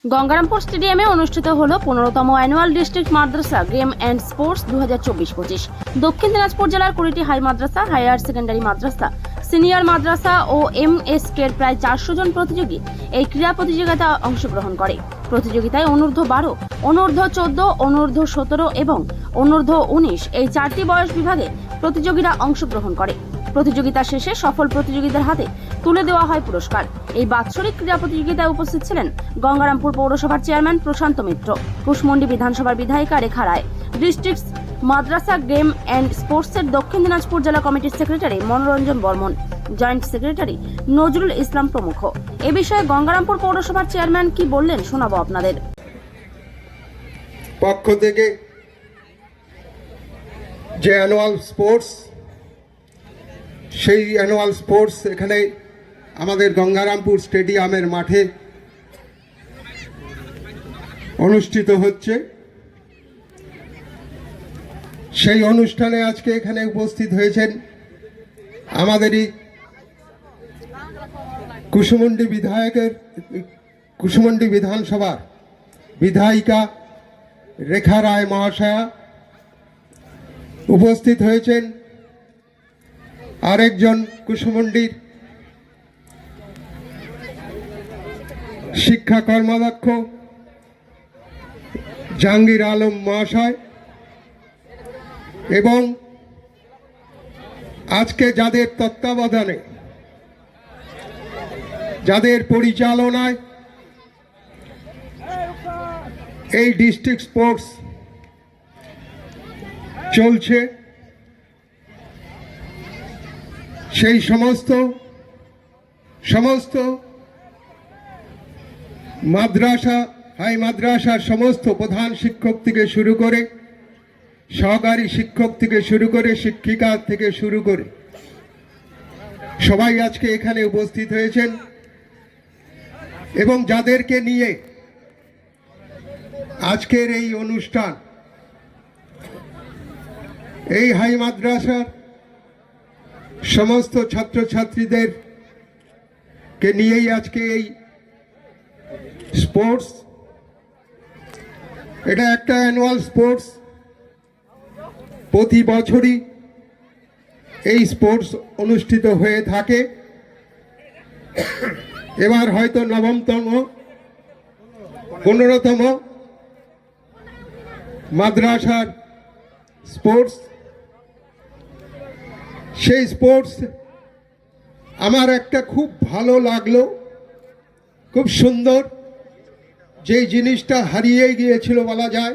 গঙ্গারামপুর স্টেডিয়ামে অনুষ্ঠিত হলো 15তম annual district madrasa game and sports 2024-25। Dakshin Dinajpur জেলার 20টি হাই মাদ্রাসা, হায়ার সেকেন্ডারি মাদ্রাসা, সিনিয়র মাদ্রাসা ও এমএসকের প্রায় 400 জন প্রতিযোগী এই ক্রীড়া প্রতিযোগিতায় অংশগ্রহণ করে। প্রতিযোগিতায় অনূর্ধ্ব 12, অনূর্ধ্ব 14, অনূর্ধ্ব 17 এবং অনূর্ধ্ব 19 এই 4টি বয়স বিভাগে প্রতিযোগীরা অংশগ্রহণ করে। প্রতিযোগিতা শেষে সফল প্রতিযোগীদের হাতে তুলে দেওয়া হয় পুরস্কার। এই বাৎসরিক ক্রীড়া প্রতিযোগিতায় উপস্থিত ছিলেন গঙ্গারামপুর পৌরসভার চেয়ারম্যান প্রশান্ত মিত্র, কুশমন্ডি বিধানসভার বিধায়িকা রেখা রায়, ডিস্ট্রিক্ট মাদ্রাসা গেম অ্যান্ড স্পোর্টসের দক্ষিণ দিনাজপুর জেলা কমিটির সেক্রেটারি মনোরঞ্জন বর্মন, জয়েন্ট সেক্রেটারি নজরুল ইসলাম প্রমুখ। এ বিষয়ে গঙ্গারামপুর পৌরসভার চেয়ারম্যান কি বললেন শোনাবো আপনাদের। পক্ষ থেকে যে অ্যানুয়াল স্পোর্টস, সেই অ্যানুয়াল স্পোর্টস এখানে আমাদের গঙ্গারামপুর স্টেডিয়ামের মাঠে অনুষ্ঠিত হচ্ছে। সেই অনুষ্ঠানে আজকে এখানে উপস্থিত হয়েছেন আমাদেরই কুশমন্ডি বিধানসভার বিধায়িকা রেখা রায় মহাশয়া, উপস্থিত হয়েছেন আরেকজন কুশমন্ডির শিক্ষা কর্মদক্ষ জাহাঙ্গীর আলম মহাশয়, এবং আজকে যাদের তত্ত্বাবধানে, যাদের পরিচালনায় এই ডিস্ট্রিক্ট স্পোর্টস চলছে, সেই সমস্ত মাদ্রাসা, হাই মাদ্রাসার সমস্ত প্রধান শিক্ষক থেকে শুরু করে, সহকারী শিক্ষক থেকে শুরু করে, শিক্ষিকা থেকে শুরু করে সবাই আজকে এখানে উপস্থিত হয়েছেন। এবং যাদেরকে নিয়ে আজকের এই অনুষ্ঠান, এই হাই মাদ্রাসার সমস্ত ছাত্রছাত্রীদেরকে নিয়েই আজকে এই স্পোর্টস, এটা একটা অ্যানুয়াল স্পোর্টস। প্রতি বছরই এই স্পোর্টস অনুষ্ঠিত হয়ে থাকে। এবার হয়তো 15তম মাদ্রাসার স্পোর্টস। সেই স্পোর্টস আমার একটা খুব ভালো লাগলো, খুব সুন্দর, যেই জিনিসটা হারিয়ে গিয়েছিল বলা যায়।